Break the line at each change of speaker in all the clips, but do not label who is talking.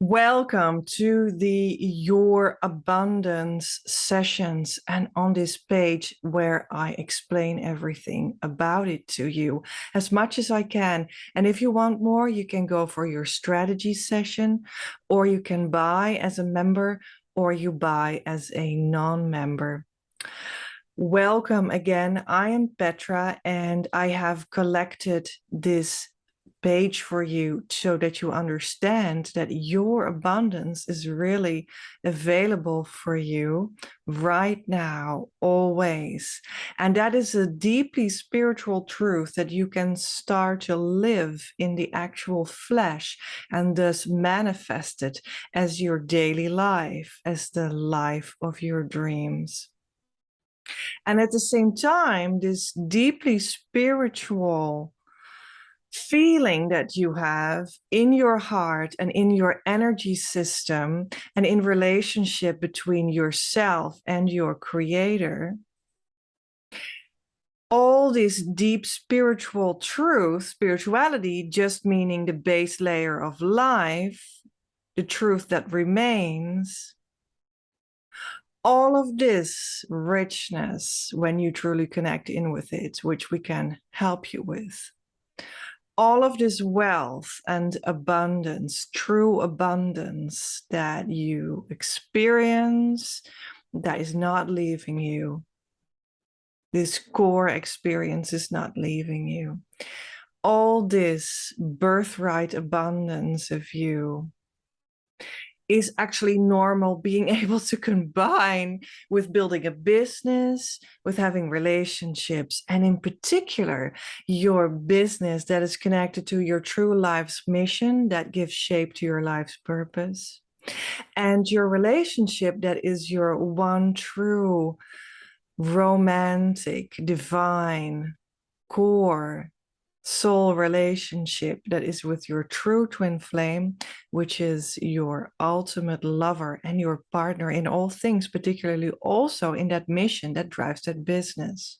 Welcome to the Your Abundance sessions, and on this page where I explain everything about it to you as much as I can. And if you want more, you can go for your strategy session, or you can buy as a member, or you buy as a non-member. Welcome again. I am Petra, and I have collected this page for you so that you understand that your abundance is really available for you right now, always. And that is a deeply spiritual truth that you can start to live in the actual flesh and thus manifest it as your daily life, as the life of your dreams. And at the same time, this deeply spiritual feeling that you have in your heart and in your energy system and in relationship between yourself and your creator, all this deep spiritual truth, spirituality just meaning the base layer of life, the truth that remains, all of this richness, when you truly connect in with it, which we can help you with, all of this wealth and abundance, true abundance that you experience, that is not leaving you. This core experience is not leaving you. All this birthright abundance of you is actually normal, being able to combine with building a business, with having relationships, and in particular, your business that is connected to your true life's mission that gives shape to your life's purpose, and your relationship that is your one true romantic, divine, core soul relationship that is with your true twin flame, which is your ultimate lover and your partner in all things, particularly also in that mission that drives that business.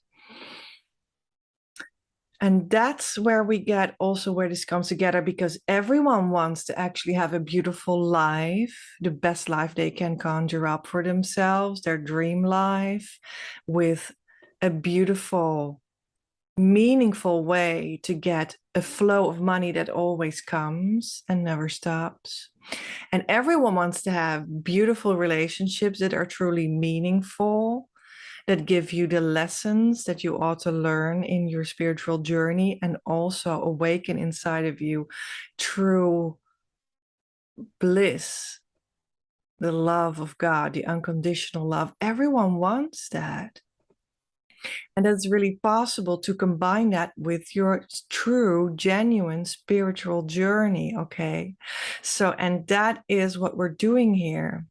And that's where we get also where this comes together, because everyone wants to actually have a beautiful life, the best life they can conjure up for themselves, their dream life, with a beautiful, meaningful way to get a flow of money that always comes and never stops. And everyone wants to have beautiful relationships that are truly meaningful, that give you the lessons that you ought to learn in your spiritual journey, and also awaken inside of you true bliss, the love of God, the unconditional love. Everyone wants that. And it's really possible to combine that with your true, genuine spiritual journey, okay? So, and that is what we're doing here.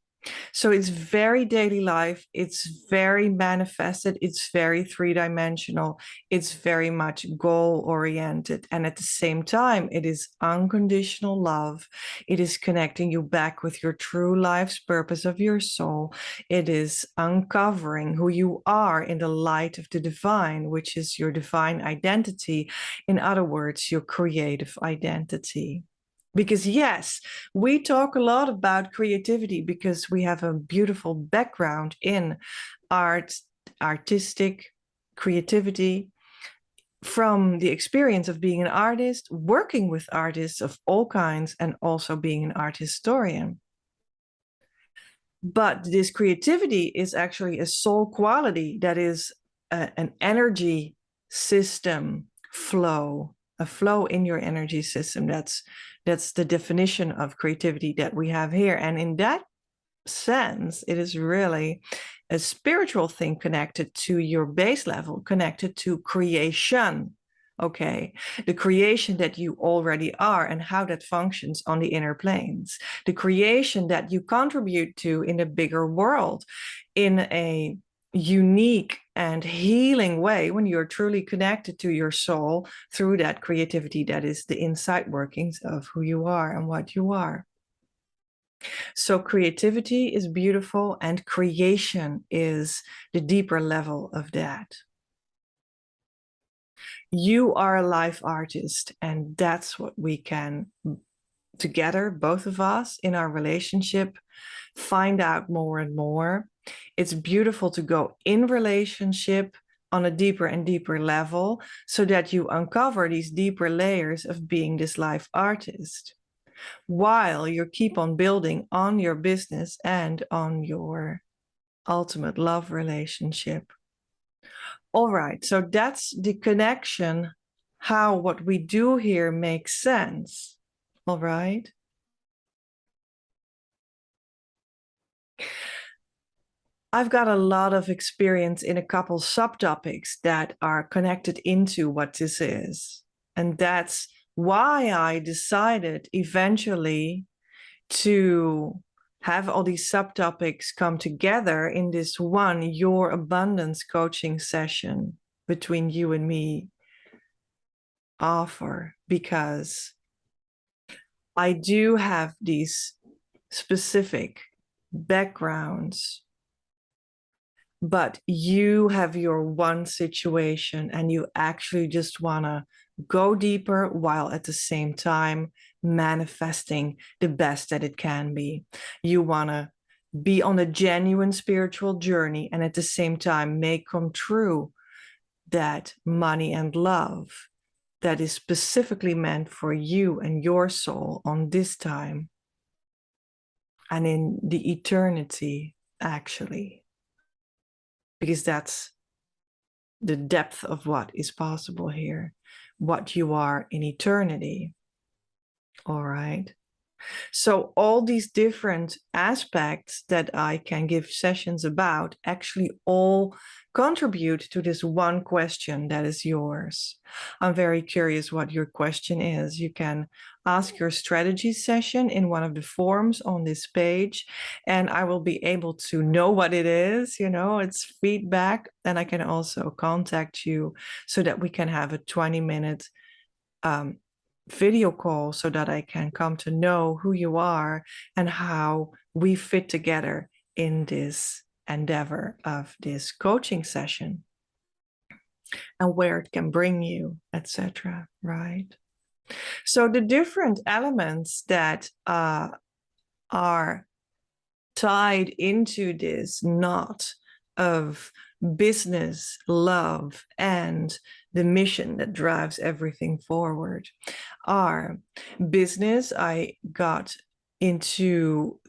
So it's very daily life. It's very manifested. It's very three-dimensional. It's very much goal-oriented. And at the same time, it is unconditional love. It is connecting you back with your true life's purpose of your soul. It is uncovering who you are in the light of the divine, which is your divine identity. In other words, your creative identity. Because yes, we talk a lot about creativity because we have a beautiful background in art, artistic creativity, from the experience of being an artist, working with artists of all kinds, and also being an art historian. But this creativity is actually a soul quality that is an energy system flow, a flow in your energy system. That's the definition of creativity that we have here. And in that sense, it is really a spiritual thing connected to your base level, connected to creation. Okay, the creation that you already are and how that functions on the inner planes, the creation that you contribute to in a bigger world in a unique and healing way when you're truly connected to your soul through that creativity that is the inside workings of who you are and what you are. So creativity is beautiful, and creation is the deeper level of that. You are a life artist, and that's what we can together, both of us in our relationship, find out more and more. It's beautiful to go in relationship on a deeper and deeper level so that you uncover these deeper layers of being this life artist while you keep on building on your business and on your ultimate love relationship. All right, so that's the connection, how what we do here makes sense. All right. I've got a lot of experience in a couple subtopics that are connected into what this is. And that's why I decided eventually to have all these subtopics come together in this one Your Abundance coaching session between you and me offer, because I do have these specific backgrounds, but you have your one situation and you actually just want to go deeper while at the same time manifesting the best that it can be. You want to be on a genuine spiritual journey and at the same time make come true that money and love that is specifically meant for you and your soul on this time and in the eternity, actually, because that's the depth of what is possible here, what you are in eternity. All right. So all these different aspects that I can give sessions about actually all contribute to this one question that is yours. I'm very curious what your question is. You can ask your strategy session in one of the forms on this page, and I will be able to know what it is. It's feedback, and I can also contact you so that we can have a 20-minute video call so that I can come to know who you are and how we fit together in this endeavor of this coaching session and where it can bring you, etc. Right? So the different elements that are tied into this knot of business, love, and the mission that drives everything forward are business. I got into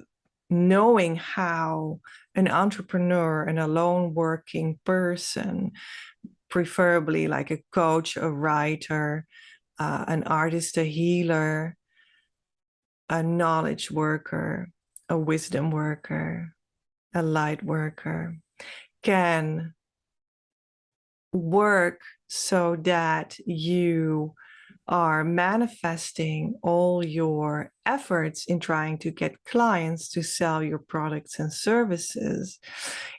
knowing how an entrepreneur and a lone working person, preferably like a coach, a writer, an artist, a healer, a knowledge worker, a wisdom worker, a light worker, can work so that you are manifesting all your efforts in trying to get clients to sell your products and services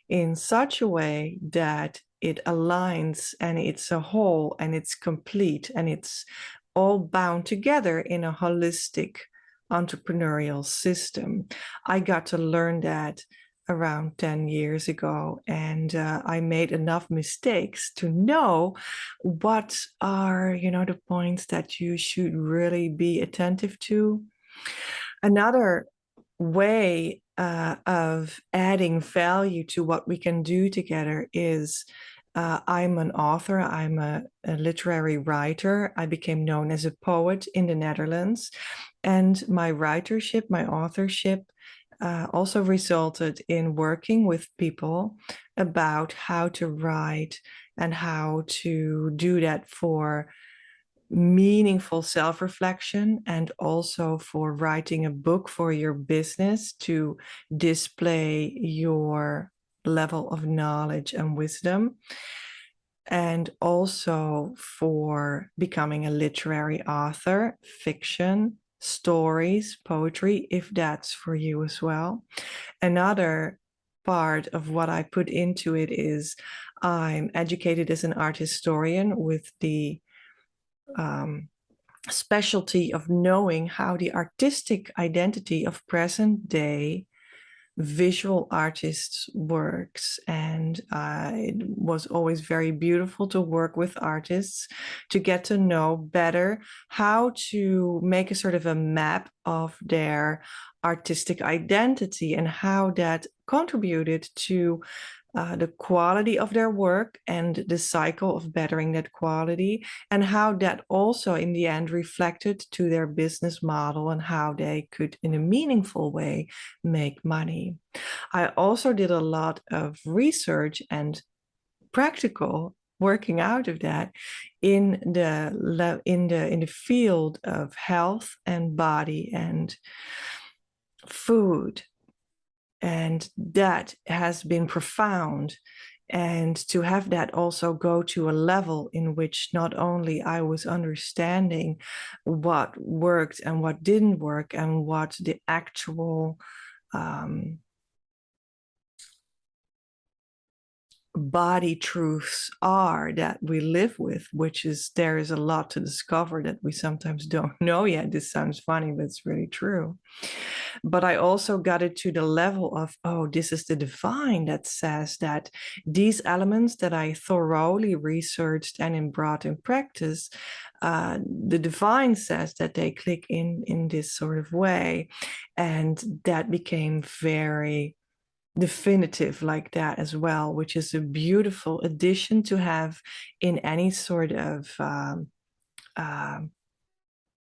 in such a way that it aligns and it's a whole and it's complete and it's all bound together in a holistic entrepreneurial system. I got to learn that around 10 years ago, and I made enough mistakes to know what are, the points that you should really be attentive to. Another way of adding value to what we can do together is I'm an author, I'm a literary writer. I became known as a poet in the Netherlands, and my writership, my authorship, also resulted in working with people about how to write and how to do that for meaningful self-reflection and also for writing a book for your business to display your level of knowledge and wisdom, and also for becoming a literary author, fiction, stories, poetry, if that's for you as well. Another part of what I put into it is I'm educated as an art historian with the specialty of knowing how the artistic identity of present day visual artists' works. And it was always very beautiful to work with artists, to get to know better how to make a sort of a map of their artistic identity and how that contributed to the quality of their work and the cycle of bettering that quality, and how that also in the end reflected to their business model and how they could in a meaningful way make money. I also did a lot of research and practical working out of that in the field of health and body and food. And that has been profound. And to have that also go to a level in which not only I was understanding what worked and what didn't work and what the actual body truths are that we live with, which is there is a lot to discover that we sometimes don't know yet. This sounds funny, but it's really true. But I also got it to the level of, oh, this is the divine that says that these elements that I thoroughly researched and brought in practice, the divine says that they click in this sort of way. And that became very definitive like that as well, which is a beautiful addition to have in any sort of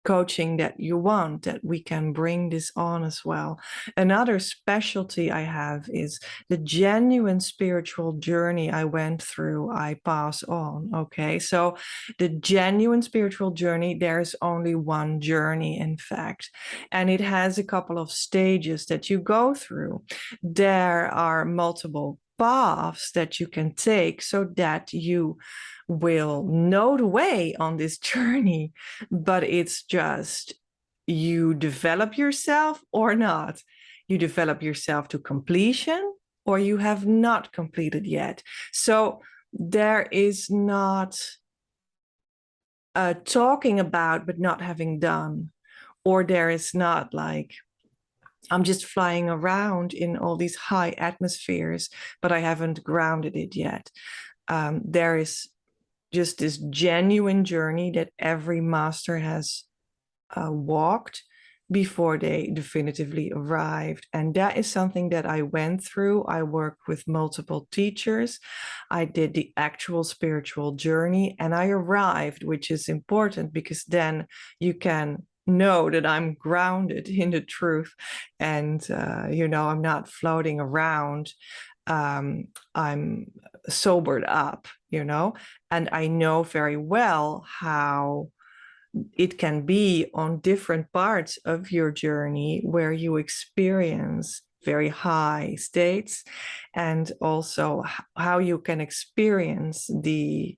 coaching that you want, that we can bring this on as well. Another specialty I have is the genuine spiritual journey I went through, I pass on. Okay, so the genuine spiritual journey, there's only one journey, in fact, and it has a couple of stages that you go through. There are multiple paths that you can take so that you will know the way on this journey, but it's just you develop yourself or not. You develop yourself to completion or you have not completed yet. So there is not talking about but not having done, or there is not like I'm just flying around in all these high atmospheres, but I haven't grounded it yet. There is just this genuine journey that every master has walked before they definitively arrived. And that is something that I went through. I worked with multiple teachers. I did the actual spiritual journey and I arrived, which is important because then you can know that I'm grounded in the truth and, I'm not floating around. I'm sobered up, and I know very well how it can be on different parts of your journey where you experience very high states, and also how you can experience the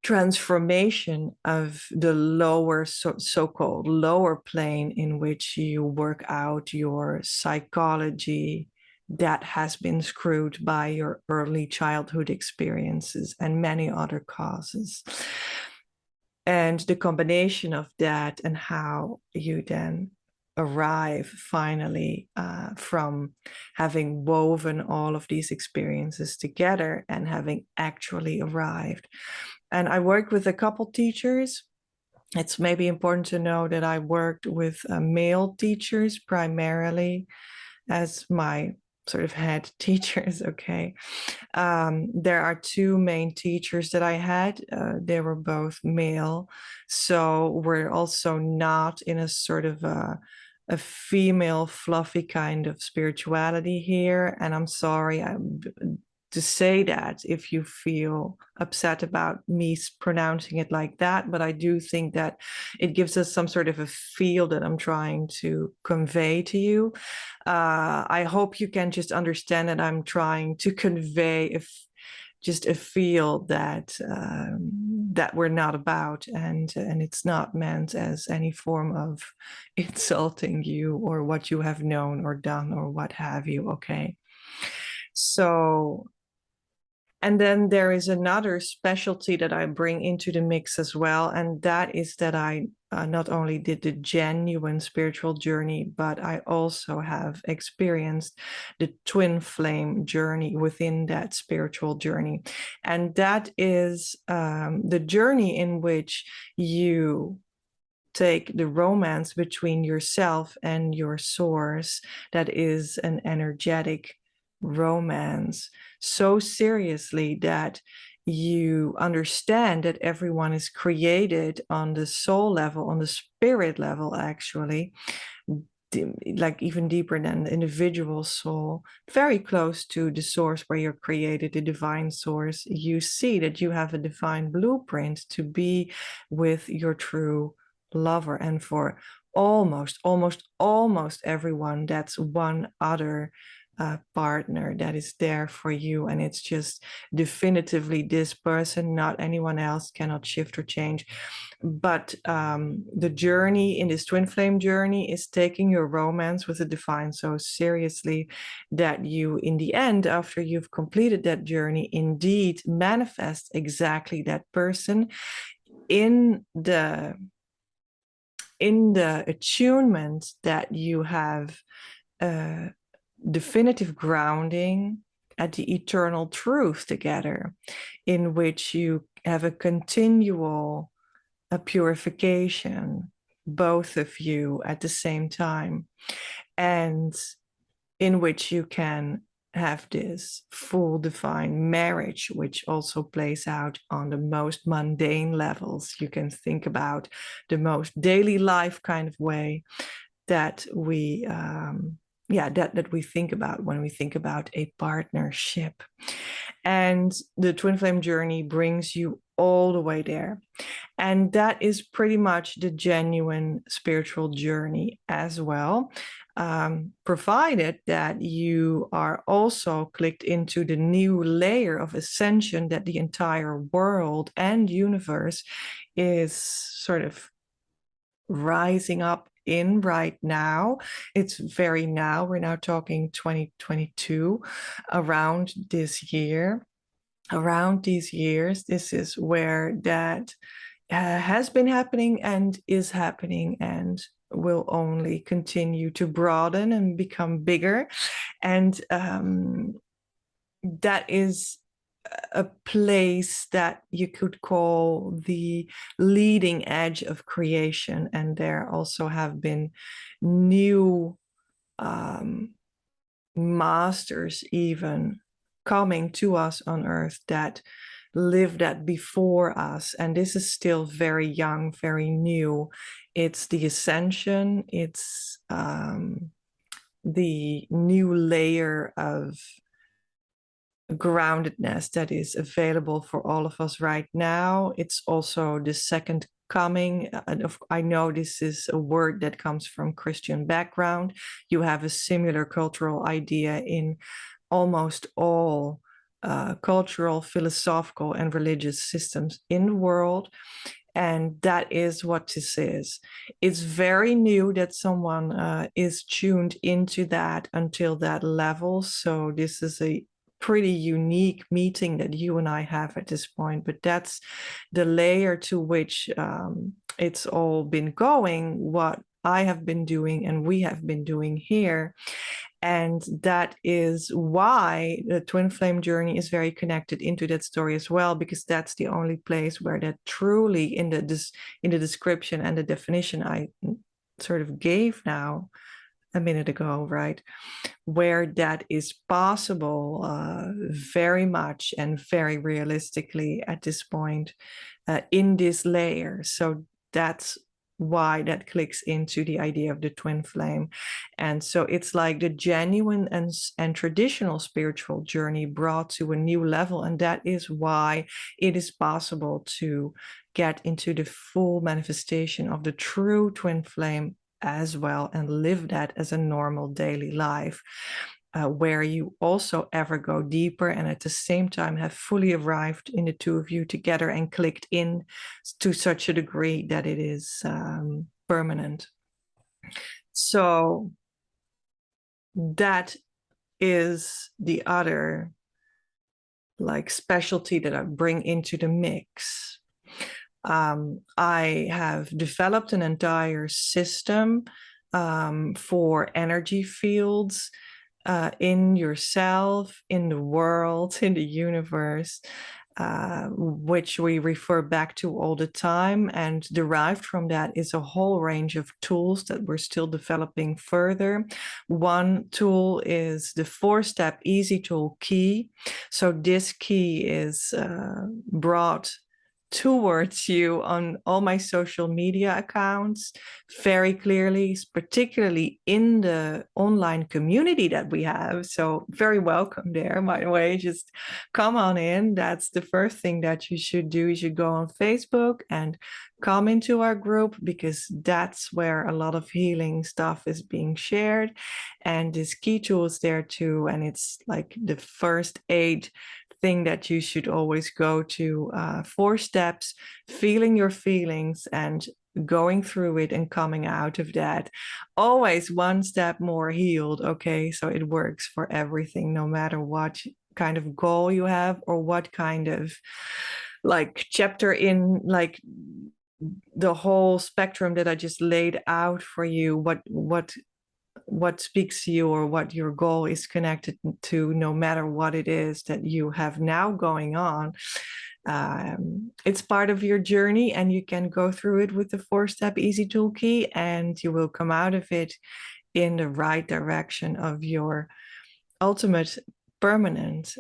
transformation of the lower so-called lower plane in which you work out your psychology that has been screwed by your early childhood experiences and many other causes. And the combination of that and how you then arrive finally from having woven all of these experiences together and having actually arrived. And I worked with a couple teachers. It's maybe important to know that I worked with male teachers primarily as my sort of head teachers. Okay. There are two main teachers that I had. They were both male. So we're also not in a sort of a female fluffy kind of spirituality here. And I'm sorry to say that if you feel upset about me pronouncing it like that, but I do think that it gives us some sort of a feel that I'm trying to convey to you. I hope you can just understand that I'm trying to convey just a feel that that we're not about, and it's not meant as any form of insulting you or what you have known or done or what have you. Okay, so And then there is another specialty that I bring into the mix as well, and that is that I not only did the genuine spiritual journey, but I also have experienced the twin flame journey within that spiritual journey. And that is the journey in which you take the romance between yourself and your source, that is an energetic romance, so seriously that you understand that everyone is created on the soul level, on the spirit level, actually, like even deeper than the individual soul, very close to the source where you're created, the divine source. You see that you have a divine blueprint to be with your true lover. And for almost everyone, that's one other partner that is there for you, and it's just definitively this person, not anyone else, cannot shift or change. But the journey in this twin flame journey is taking your romance with the divine so seriously that you, in the end, after you've completed that journey, indeed manifest exactly that person in the attunement that you have definitive grounding at the eternal truth together, in which you have a continual purification, both of you at the same time, and in which you can have this full divine marriage, which also plays out on the most mundane levels. You can think about the most daily life kind of way that we that we think about when we think about a partnership. And the twin flame journey brings you all the way there. And that is pretty much the genuine spiritual journey as well, provided that you are also clicked into the new layer of ascension that the entire world and universe is sort of rising up in right now. It's very now. We're now talking 2022, around this year. Around these years, this is where that has been happening and is happening and will only continue to broaden and become bigger. And that is a place that you could call the leading edge of creation. And there also have been new masters even coming to us on earth that lived that before us. And this is still very young, very new. It's the ascension. It's the new layer of groundedness that is available for all of us right now. It's also the second coming. I know this is a word that comes from Christian background. You have a similar cultural idea in almost all cultural, philosophical, and religious systems in the world. And that is what this is. It's very new that someone is tuned into that until that level. So this is a pretty unique meeting that you and I have at this point. But that's the layer to which it's all been going, what I have been doing and we have been doing here. And that is why the twin flame journey is very connected into that story as well, because that's the only place where that truly, in the description and the definition I sort of gave now a minute ago, right, where that is possible very much and very realistically at this point in this layer. So that's why that clicks into the idea of the twin flame. And so it's like the genuine and traditional spiritual journey brought to a new level. And that is why it is possible to get into the full manifestation of the true twin flame as well and live that as a normal daily life. Where you also ever go deeper and at the same time have fully arrived in the two of you together and clicked in to such a degree that it is permanent. So that is the other like specialty that I bring into the mix. I have developed an entire system for energy fields in yourself, in the world, in the universe, which we refer back to all the time. And derived from that is a whole range of tools that we're still developing further. One tool is the 4-step easy tool key. So this key is brought towards you on all my social media accounts very clearly, particularly in the online community that we have. So very welcome there, by the way. Just come on in. That's the first thing that you should do. You should go on Facebook and come into our group, because that's where a lot of healing stuff is being shared. And this key tool is there too. And it's like the first aid thing that you should always go to. 4 steps, feeling your feelings and going through it and coming out of that. Always one step more healed. Okay, so it works for everything, no matter what kind of goal you have or what kind of like chapter in like the whole spectrum that I just laid out for you, what speaks to you or what your goal is connected to, no matter what it is that you have now going on. It's part of your journey, and you can go through it with the 4-step easy tool key, and you will come out of it in the right direction of your ultimate permanent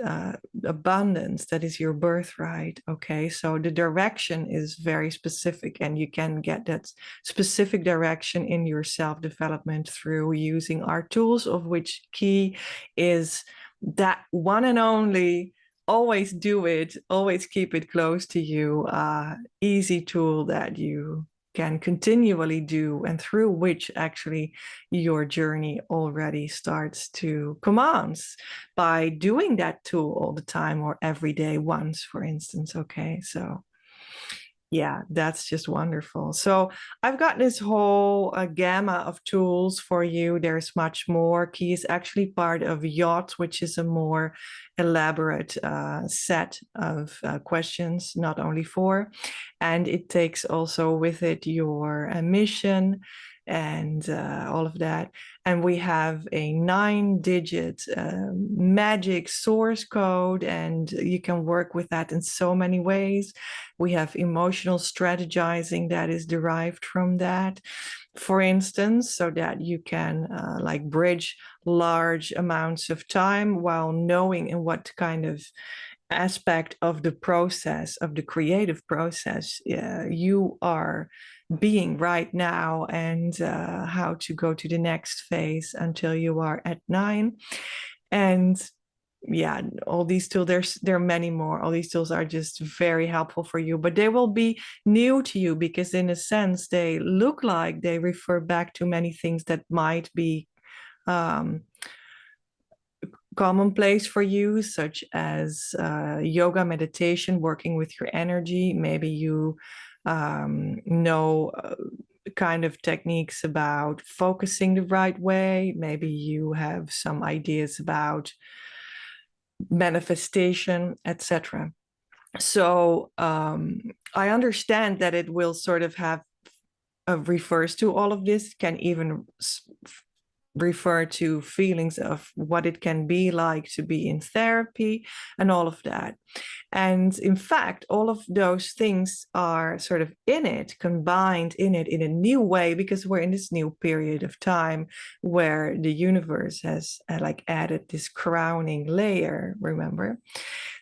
abundance that is your birthright. Okay, so the direction is very specific, and you can get that specific direction in your self-development through using our tools, of which key is that one and only always do it, always keep it close to you, easy tool that you can continually do, and through which actually your journey already starts to commence by doing that tool all the time or every day once, for instance. Okay, so yeah, that's just wonderful. So I've got this whole gamma of tools for you. There's much more. Key is actually part of Yacht, which is a more elaborate set of questions, not only 4. And it takes also with it your mission and all of that. And we have a 9-digit magic source code, and you can work with that in so many ways. We have emotional strategizing that is derived from that, for instance, so that you can like bridge large amounts of time while knowing in what kind of aspect of the process, of the creative process, you are being right now, and how to go to the next phase until you are at 9. And yeah, all these tools, there are many more. All these tools are just very helpful for you, but they will be new to you because in a sense they look like they refer back to many things that might be commonplace for you, such as yoga, meditation, working with your energy. Maybe you know kind of techniques about focusing the right way. Maybe you have some ideas about manifestation, etc. So I understand that it will sort of have refers to all of this, can even refer to feelings of what it can be like to be in therapy and all of that. And in fact, all of those things are sort of in it, combined in it in a new way, because we're in this new period of time where the universe has like added this crowning layer, remember?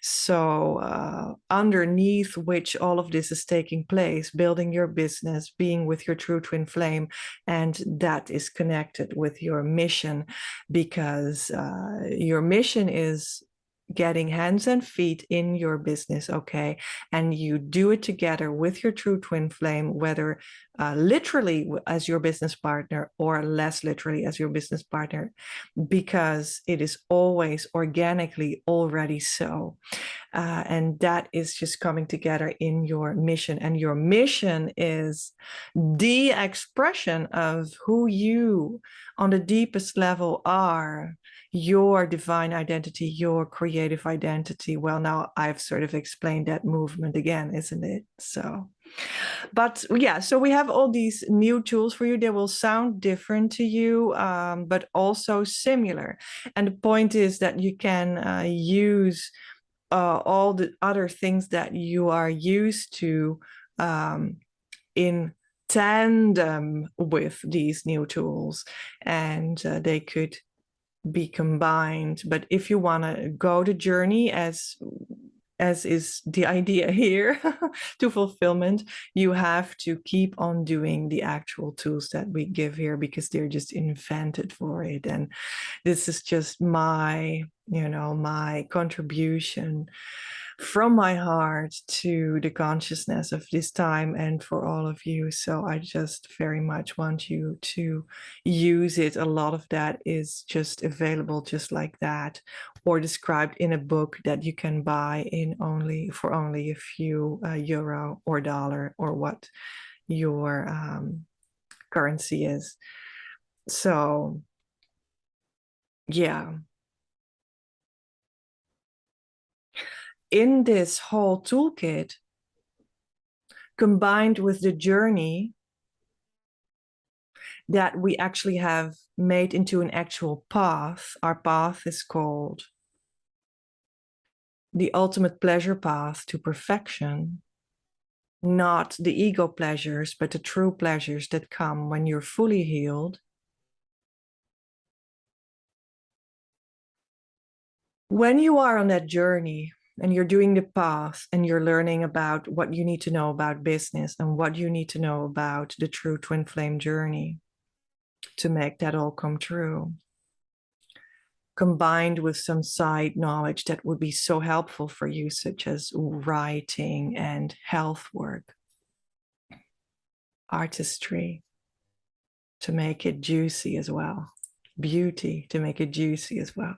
So underneath which all of this is taking place, building your business, being with your true twin flame, and that is connected with your mission, because your mission is getting hands and feet in your business, okay? And you do it together with your true twin flame, whether literally as your business partner or less literally as your business partner, because it is always organically already so. And that is just coming together in your mission. And your mission is the expression of who you on the deepest level are, your divine identity, your creative identity. Well, now I've sort of explained that movement again, isn't it? So, but yeah, so we have all these new tools for you. They will sound different to you, but also similar. And the point is that you can use all the other things that you are used to in tandem with these new tools, and they could be combined. But if you want to go the journey as is the idea here to fulfillment, you have to keep on doing the actual tools that we give here, because they're just invented for it. And this is just my contribution from my heart to the consciousness of this time and for all of you. So I just very much want you to use it. A lot of that is just available just like that, or described in a book that you can buy for only a few euro or dollar, or what your currency is. So yeah, in this whole toolkit, combined with the journey that we actually have made into an actual path, our path is called the ultimate pleasure path to perfection. Not the ego pleasures, but the true pleasures that come when you're fully healed. When you are on that journey and you're doing the path and you're learning about what you need to know about business and what you need to know about the true twin flame journey to make that all come true, combined with some side knowledge that would be so helpful for you, such as writing and health work, artistry, to make it juicy as well, beauty, to make it juicy as well.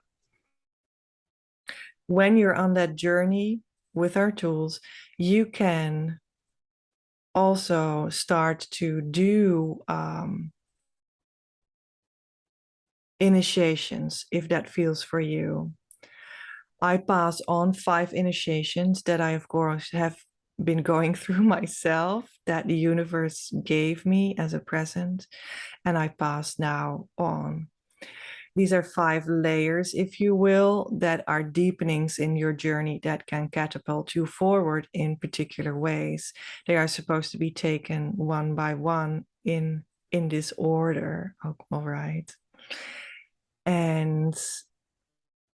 When you're on that journey with our tools, you can also start to do initiations, if that feels for you. I pass on 5 initiations that I, of course, have been going through myself, that the universe gave me as a present, and I pass now on. These are 5 layers, if you will, that are deepenings in your journey that can catapult you forward in particular ways. They are supposed to be taken one by one in this order. All right. And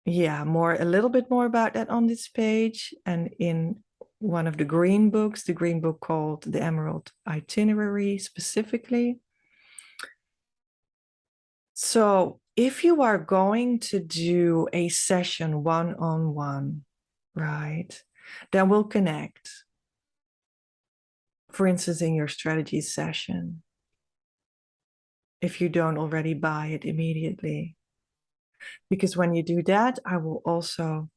yeah, a little bit more about that on this page. And in one of the green books, the green book called The Emerald Itinerary specifically. So if you are going to do a session one-on-one, right, then we'll connect. For instance, in your strategy session, if you don't already buy it immediately. Because when you do that, I will also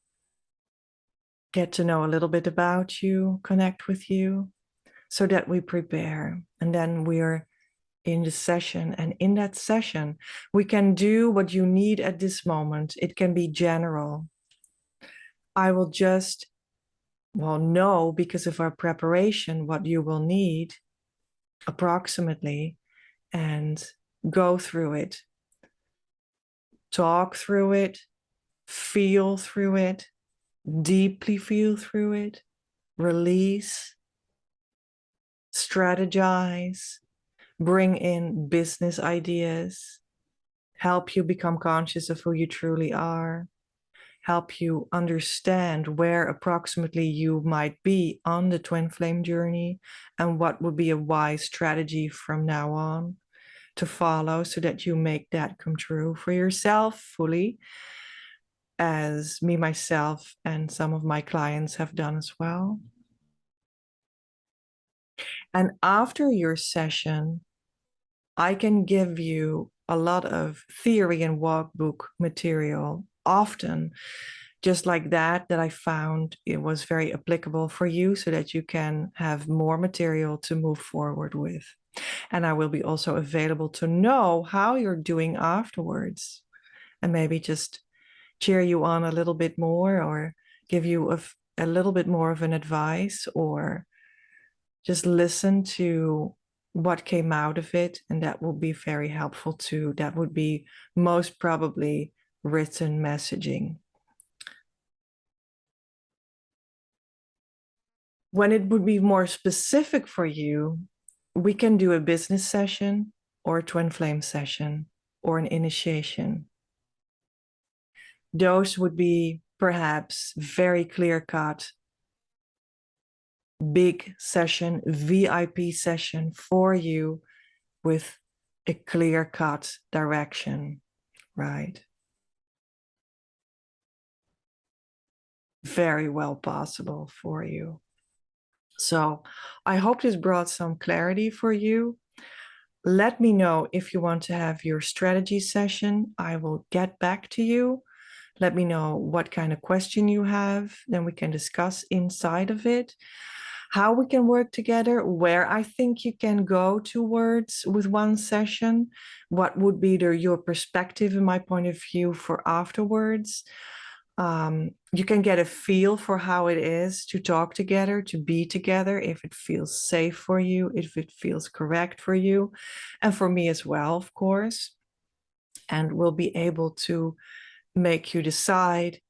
get to know a little bit about you, connect with you, so that we prepare. And then we're in the session. And in that session, we can do what you need at this moment. It can be general. I will just, know because of our preparation what you will need approximately, and go through it, talk through it, feel through it, deeply feel through it, release, strategize, bring in business ideas, help you become conscious of who you truly are, help you understand where approximately you might be on the twin flame journey and what would be a wise strategy from now on to follow, so that you make that come true for yourself fully, as me, myself, and some of my clients have done as well. And after your session, I can give you a lot of theory and workbook material, often just like that I found it was very applicable for you so that you can have more material to move forward with. And I will be also available to know how you're doing afterwards and maybe just cheer you on a little bit more or give you a little bit more of an advice or just listen to what came out of it. And that will be very helpful too. That would be most probably written messaging. When it would be more specific for you, we can do a business session or a twin flame session or an initiation. Those would be perhaps very clear cut, big session, VIP session for you with a clear cut direction, right? Very well possible for you. So I hope this brought some clarity for you. Let me know if you want to have your strategy session. I will get back to you. Let me know what kind of question you have. Then we can discuss inside of it how we can work together, where I think you can go towards with one session, what would be your perspective and my point of view for afterwards. You can get a feel for how it is to talk together, to be together, if it feels safe for you, if it feels correct for you, and for me as well, of course. And we'll be able to make you decide,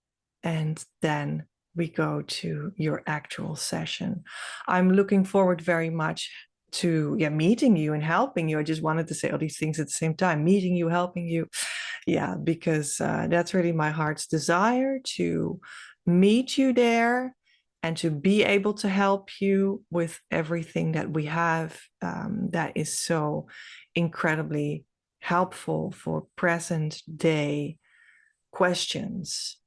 and then we go to your actual session. I'm looking forward very much to meeting you and helping you. I just wanted to say all these things at the same time, meeting you, helping you. Yeah, because that's really my heart's desire, to meet you there and to be able to help you with everything that we have that is so incredibly helpful for present day questions.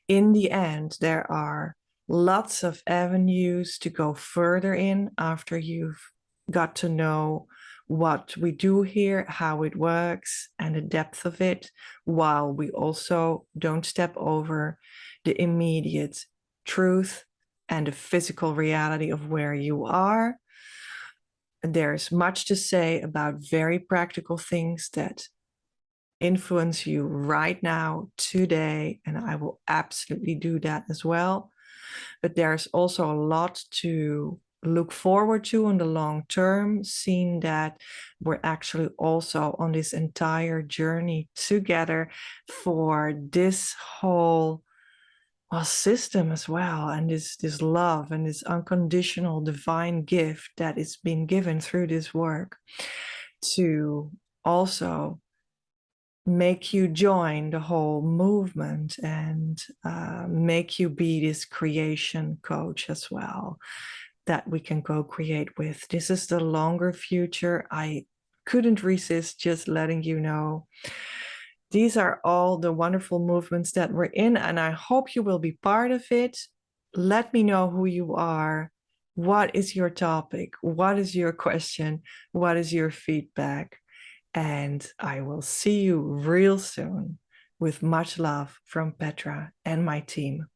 In the end, there are lots of avenues to go further in after you've got to know what we do here, how it works, and the depth of it, while we also don't step over the immediate truth and the physical reality of where you are. There's much to say about very practical things that influence you right now, today, and I will absolutely do that as well. But there's also a lot to look forward to in the long term, seeing that we're actually also on this entire journey together for this whole system as well, and this love and this unconditional divine gift that is being given through this work to also make you join the whole movement and make you be this creation coach as well that we can co-create with. This is the longer future. I couldn't resist just letting you know. These are all the wonderful movements that we're in, and I hope you will be part of it. Let me know who you are. What is your topic? What is your question? What is your feedback? And I will see you real soon with much love from Petra and my team.